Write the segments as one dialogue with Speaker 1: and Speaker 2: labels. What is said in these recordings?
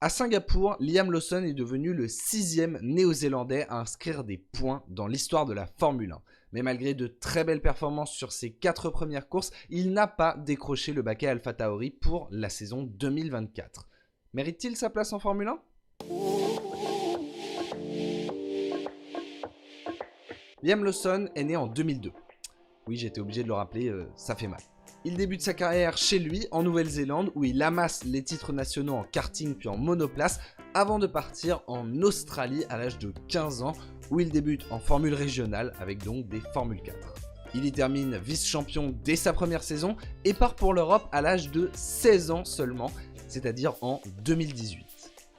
Speaker 1: À Singapour, Liam Lawson est devenu le 6e néo-zélandais à inscrire des points dans l'histoire de la Formule 1. Mais malgré de très belles performances sur ses 4 premières courses, il n'a pas décroché le baquet AlphaTauri pour la saison 2024. Mérite-t-il sa place en Formule 1 ? Liam Lawson est né en 2002. Oui, j'étais obligé de le rappeler, ça fait mal. Il débute sa carrière chez lui, en Nouvelle-Zélande, où il amasse les titres nationaux en karting puis en monoplace, avant de partir en Australie à l'âge de 15 ans, où il débute en formule régionale, avec donc des Formule 4. Il y termine vice-champion dès sa première saison, et part pour l'Europe à l'âge de 16 ans seulement, c'est-à-dire en 2018.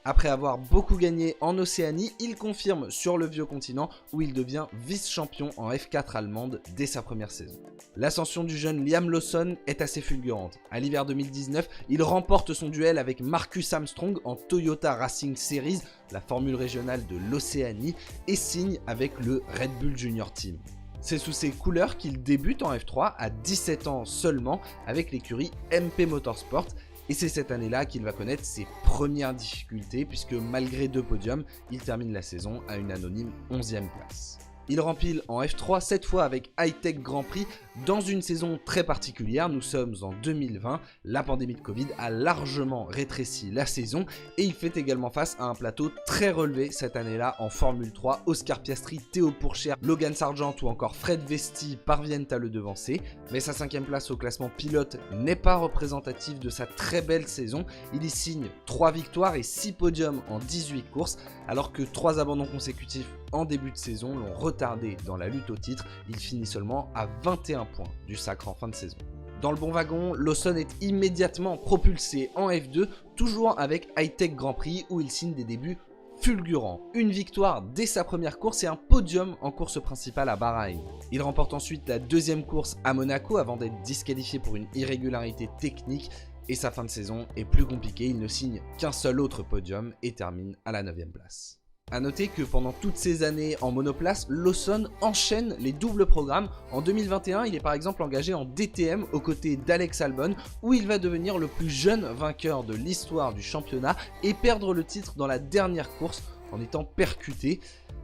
Speaker 1: Après avoir beaucoup gagné en Océanie, il confirme sur le vieux continent où il devient vice-champion en F4 allemande dès sa première saison. L'ascension du jeune Liam Lawson est assez fulgurante. À l'hiver 2019, il remporte son duel avec Marcus Armstrong en Toyota Racing Series, la formule régionale de l'Océanie, et signe avec le Red Bull Junior Team. C'est sous ces couleurs qu'il débute en F3 à 17 ans seulement avec l'écurie MP Motorsport. Et c'est cette année-là qu'il va connaître ses premières difficultés puisque malgré 2 podiums, il termine la saison à une anonyme 11e place. Il rempile en F3 cette fois avec Hi-Tech Grand Prix dans une saison très particulière. Nous sommes en 2020, la pandémie de Covid a largement rétréci la saison et il fait également face à un plateau très relevé cette année-là en Formule 3. Oscar Piastri, Théo Pourchaire, Logan Sargent ou encore Fred Vesti parviennent à le devancer. Mais sa 5e place au classement pilote n'est pas représentative de sa très belle saison. Il y signe 3 victoires et 6 podiums en 18 courses alors que 3 abandons consécutifs en début de saison l'ont retardé dans la lutte au titre. Il finit seulement à 21 points du sacre en fin de saison. Dans le bon wagon, Lawson est immédiatement propulsé en F2, toujours avec Hi-Tech Grand Prix où il signe des débuts fulgurants. Une victoire dès sa première course et un podium en course principale à Bahreïn. Il remporte ensuite la 2e course à Monaco avant d'être disqualifié pour une irrégularité technique. Et sa fin de saison est plus compliquée, il ne signe qu'un seul autre podium et termine à la 9e place. A noter que pendant toutes ces années en monoplace, Lawson enchaîne les doubles programmes. En 2021, il est par exemple engagé en DTM aux côtés d'Alex Albon, où il va devenir le plus jeune vainqueur de l'histoire du championnat et perdre le titre dans la dernière course en étant percuté.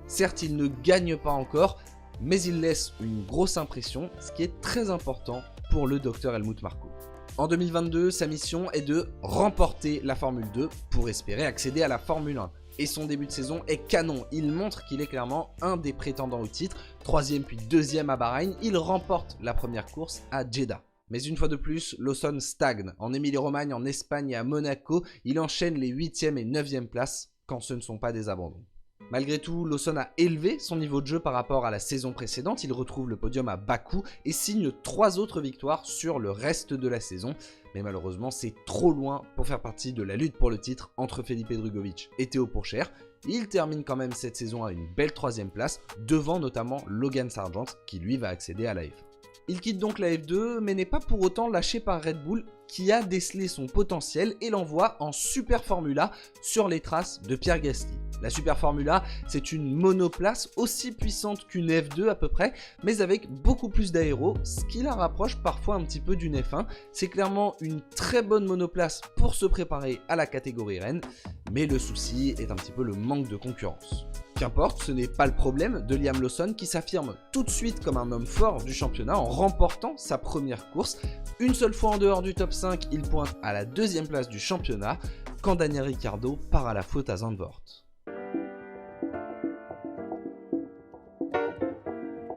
Speaker 1: Certes, il ne gagne pas encore, mais il laisse une grosse impression, ce qui est très important pour le Dr Helmut Marko. En 2022, sa mission est de remporter la Formule 2 pour espérer accéder à la Formule 1. Et son début de saison est canon, il montre qu'il est clairement un des prétendants au titre. 3e puis 2e à Bahreïn, il remporte la première course à Jeddah. Mais une fois de plus, Lawson stagne. En Émilie-Romagne, en Espagne et à Monaco, il enchaîne les 8e et 9e places quand ce ne sont pas des abandons. Malgré tout, Lawson a élevé son niveau de jeu par rapport à la saison précédente, il retrouve le podium à Bakou et signe 3 autres victoires sur le reste de la saison. Mais malheureusement, c'est trop loin pour faire partie de la lutte pour le titre entre Felipe Drugovich et Théo Pourchaire. Il termine quand même cette saison à une belle 3e place, devant notamment Logan Sargent qui lui va accéder à la F1. Il quitte donc la F2, mais n'est pas pour autant lâché par Red Bull, qui a décelé son potentiel et l'envoie en Super Formula sur les traces de Pierre Gasly. La Super Formula, c'est une monoplace aussi puissante qu'une F2 à peu près, mais avec beaucoup plus d'aéro, ce qui la rapproche parfois un petit peu d'une F1. C'est clairement une très bonne monoplace pour se préparer à la catégorie reine, mais le souci est un petit peu le manque de concurrence. Qu'importe, ce n'est pas le problème de Liam Lawson qui s'affirme tout de suite comme un homme fort du championnat en remportant sa première course. Une seule fois en dehors du top 5, il pointe à la 2e place du championnat quand Daniel Ricciardo part à la faute à Zandvoort.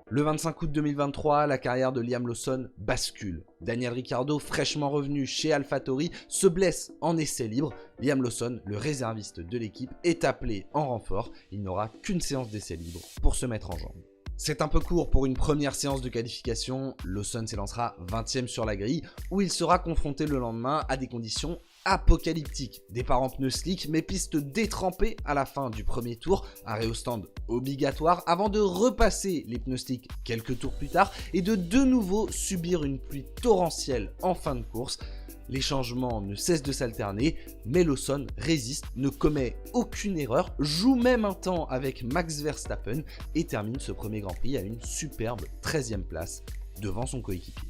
Speaker 1: Le 25 août 2023, la carrière de Liam Lawson bascule. Daniel Ricciardo, fraîchement revenu chez AlphaTauri, se blesse en essai libre. Liam Lawson, le réserviste de l'équipe, est appelé en renfort. Il n'aura qu'une séance d'essai libre pour se mettre en jambes. C'est un peu court pour une première séance de qualification. Lawson s'élancera 20e sur la grille, où il sera confronté le lendemain à des conditions apocalyptique. Départ en pneus slick, mais piste détrempée à la fin du premier tour, arrêt au stand obligatoire avant de repasser les pneus slick quelques tours plus tard et de nouveau subir une pluie torrentielle en fin de course. Les changements ne cessent de s'alterner, mais Lawson résiste, ne commet aucune erreur, joue même un temps avec Max Verstappen et termine ce premier Grand Prix à une superbe 13e place devant son coéquipier.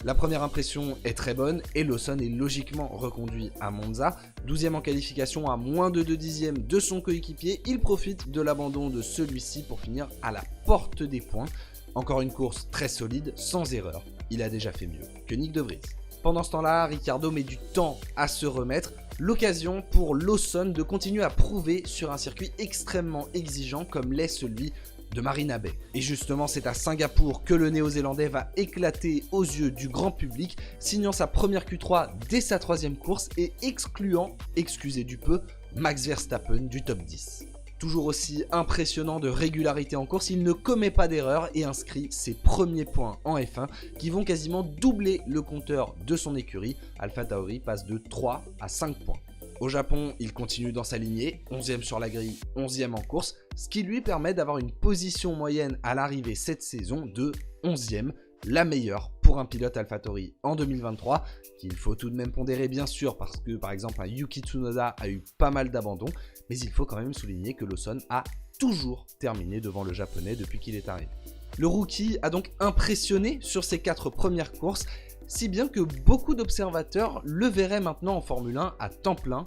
Speaker 1: La première impression est très bonne et Lawson est logiquement reconduit à Monza. 12e en qualification à moins de 2 dixièmes de son coéquipier, il profite de l'abandon de celui-ci pour finir à la porte des points. Encore une course très solide, sans erreur. Il a déjà fait mieux que Nyck de Vries. Pendant ce temps-là, Ricciardo met du temps à se remettre. L'occasion pour Lawson de continuer à prouver sur un circuit extrêmement exigeant comme l'est celui de Marina Bay. Et justement, c'est à Singapour que le Néo-Zélandais va éclater aux yeux du grand public, signant sa première Q3 dès sa 3e course et excluant, excusez du peu, Max Verstappen du top 10. Toujours aussi impressionnant de régularité en course, il ne commet pas d'erreur et inscrit ses premiers points en F1 qui vont quasiment doubler le compteur de son écurie. AlphaTauri passe de 3 à 5 points. Au Japon, il continue dans sa lignée, 11e sur la grille, 11e en course, ce qui lui permet d'avoir une position moyenne à l'arrivée cette saison de 11e, la meilleure pour un pilote AlphaTauri en 2023, qu'il faut tout de même pondérer bien sûr parce que par exemple un Yuki Tsunoda a eu pas mal d'abandons, mais il faut quand même souligner que Lawson a toujours terminé devant le japonais depuis qu'il est arrivé. Le rookie a donc impressionné sur ses 4 premières courses, si bien que beaucoup d'observateurs le verraient maintenant en Formule 1 à temps plein,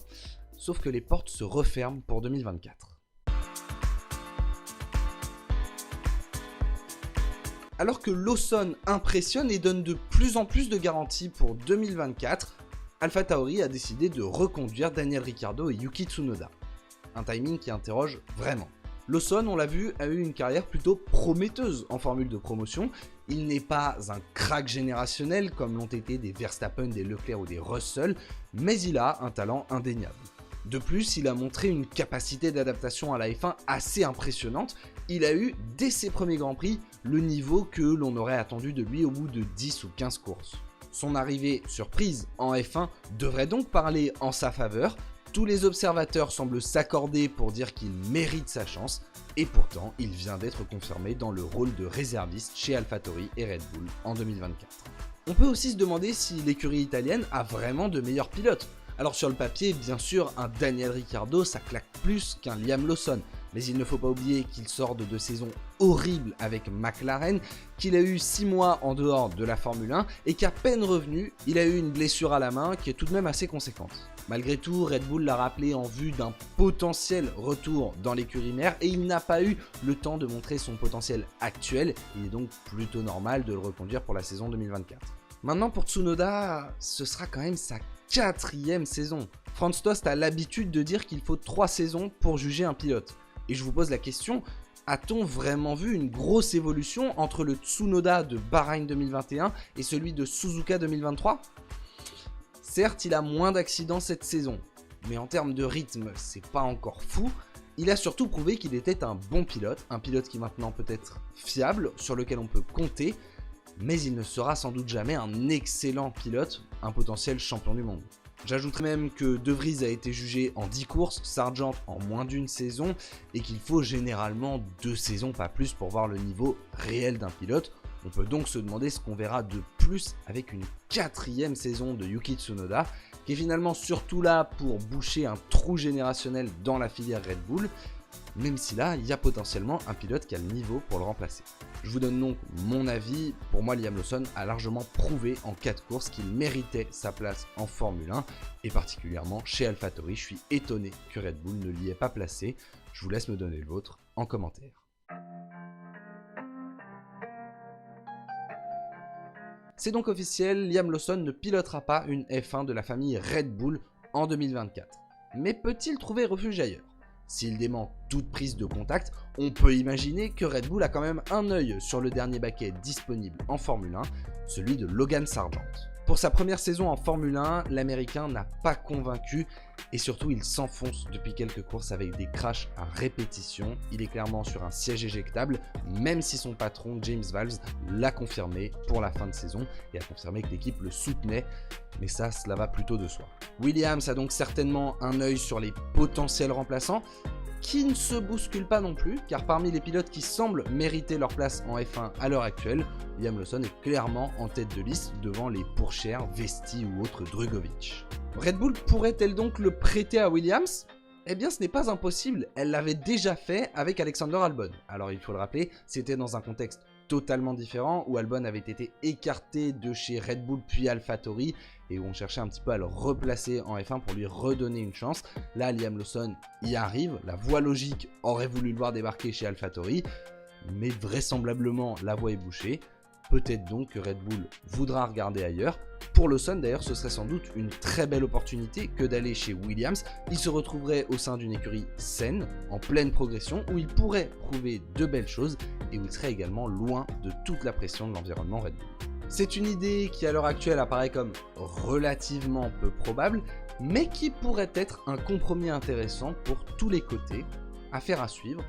Speaker 1: sauf que les portes se referment pour 2024. Alors que Lawson impressionne et donne de plus en plus de garanties pour 2024, AlphaTauri a décidé de reconduire Daniel Ricciardo et Yuki Tsunoda. Un timing qui interroge vraiment. Lawson, on l'a vu, a eu une carrière plutôt prometteuse en formule de promotion. Il n'est pas un crack générationnel comme l'ont été des Verstappen, des Leclerc ou des Russell, mais il a un talent indéniable. De plus, il a montré une capacité d'adaptation à la F1 assez impressionnante. Il a eu, dès ses premiers Grands Prix, le niveau que l'on aurait attendu de lui au bout de 10 ou 15 courses. Son arrivée surprise en F1 devrait donc parler en sa faveur. Tous les observateurs semblent s'accorder pour dire qu'il mérite sa chance, et pourtant il vient d'être confirmé dans le rôle de réserviste chez AlphaTauri et Red Bull en 2024. On peut aussi se demander si l'écurie italienne a vraiment de meilleurs pilotes. Alors sur le papier, bien sûr, un Daniel Ricciardo ça claque plus qu'un Liam Lawson, mais il ne faut pas oublier qu'il sort de 2 saisons horribles avec McLaren, qu'il a eu 6 mois en dehors de la Formule 1 et qu'à peine revenu, il a eu une blessure à la main qui est tout de même assez conséquente. Malgré tout, Red Bull l'a rappelé en vue d'un potentiel retour dans l'écurie mère et il n'a pas eu le temps de montrer son potentiel actuel, il est donc plutôt normal de le reconduire pour la saison 2024. Maintenant pour Tsunoda, ce sera quand même sa 4e saison. Franz Tost a l'habitude de dire qu'il faut 3 saisons pour juger un pilote. Et je vous pose la question, a-t-on vraiment vu une grosse évolution entre le Tsunoda de Bahreïn 2021 et celui de Suzuka 2023 ? Certes, il a moins d'accidents cette saison, mais en termes de rythme, c'est pas encore fou. Il a surtout prouvé qu'il était un bon pilote, un pilote qui maintenant peut être fiable, sur lequel on peut compter, mais il ne sera sans doute jamais un excellent pilote, un potentiel champion du monde. J'ajouterai même que De Vries a été jugé en 10 courses, Sargent en moins d'1 saison, et qu'il faut généralement 2 saisons, pas plus, pour voir le niveau réel d'un pilote. On peut donc se demander ce qu'on verra de plus avec une 4e saison de Yuki Tsunoda, qui est finalement surtout là pour boucher un trou générationnel dans la filière Red Bull, même si là, il y a potentiellement un pilote qui a le niveau pour le remplacer. Je vous donne donc mon avis. Pour moi, Liam Lawson a largement prouvé en 4 courses qu'il méritait sa place en Formule 1, et particulièrement chez AlphaTauri. Je suis étonné que Red Bull ne l'y ait pas placé. Je vous laisse me donner le vôtre en commentaire. C'est donc officiel, Liam Lawson ne pilotera pas une F1 de la famille Red Bull en 2024. Mais peut-il trouver refuge ailleurs ? S'il dément toute prise de contact, on peut imaginer que Red Bull a quand même un œil sur le dernier baquet disponible en Formule 1, celui de Logan Sargent. Pour sa première saison en Formule 1, l'Américain n'a pas convaincu et surtout il s'enfonce depuis quelques courses avec des crashs à répétition. Il est clairement sur un siège éjectable, même si son patron James Valls l'a confirmé pour la fin de saison et a confirmé que l'équipe le soutenait, mais ça, cela va plutôt de soi. Williams a donc certainement un œil sur les potentiels remplaçants, qui ne se bousculent pas non plus, car parmi les pilotes qui semblent mériter leur place en F1 à l'heure actuelle, Liam Lawson est clairement en tête de liste devant les Pourchaire, Vesti ou autres Drugovich. Red Bull pourrait-elle donc le prêter à Williams ? Eh bien ce n'est pas impossible, elle l'avait déjà fait avec Alexander Albon. Alors il faut le rappeler, c'était dans un contexte totalement différent, où Albon avait été écarté de chez Red Bull puis AlphaTauri, et où on cherchait un petit peu à le replacer en F1 pour lui redonner une chance. Là, Liam Lawson y arrive, la voie logique aurait voulu le voir débarquer chez AlphaTauri, mais vraisemblablement la voie est bouchée. Peut-être donc que Red Bull voudra regarder ailleurs. Pour Lawson d'ailleurs, ce serait sans doute une très belle opportunité que d'aller chez Williams. Il se retrouverait au sein d'une écurie saine, en pleine progression, où il pourrait prouver de belles choses et où il serait également loin de toute la pression de l'environnement Red Bull. C'est une idée qui à l'heure actuelle apparaît comme relativement peu probable, mais qui pourrait être un compromis intéressant pour tous les côtés, affaire à suivre.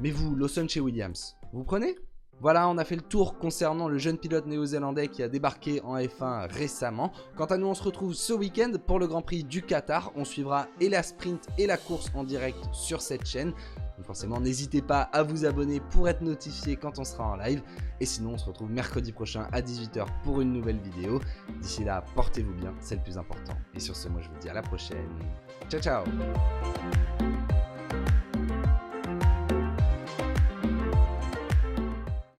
Speaker 1: Mais vous, Lawson chez Williams, vous prenez ? Voilà, on a fait le tour concernant le jeune pilote néo-zélandais qui a débarqué en F1 récemment. Quant à nous, on se retrouve ce week-end pour le Grand Prix du Qatar. On suivra et la sprint et la course en direct sur cette chaîne. Donc forcément, n'hésitez pas à vous abonner pour être notifié quand on sera en live. Et sinon, on se retrouve mercredi prochain à 18 h pour une nouvelle vidéo. D'ici là, portez-vous bien, c'est le plus important. Et sur ce, moi je vous dis à la prochaine. Ciao, ciao!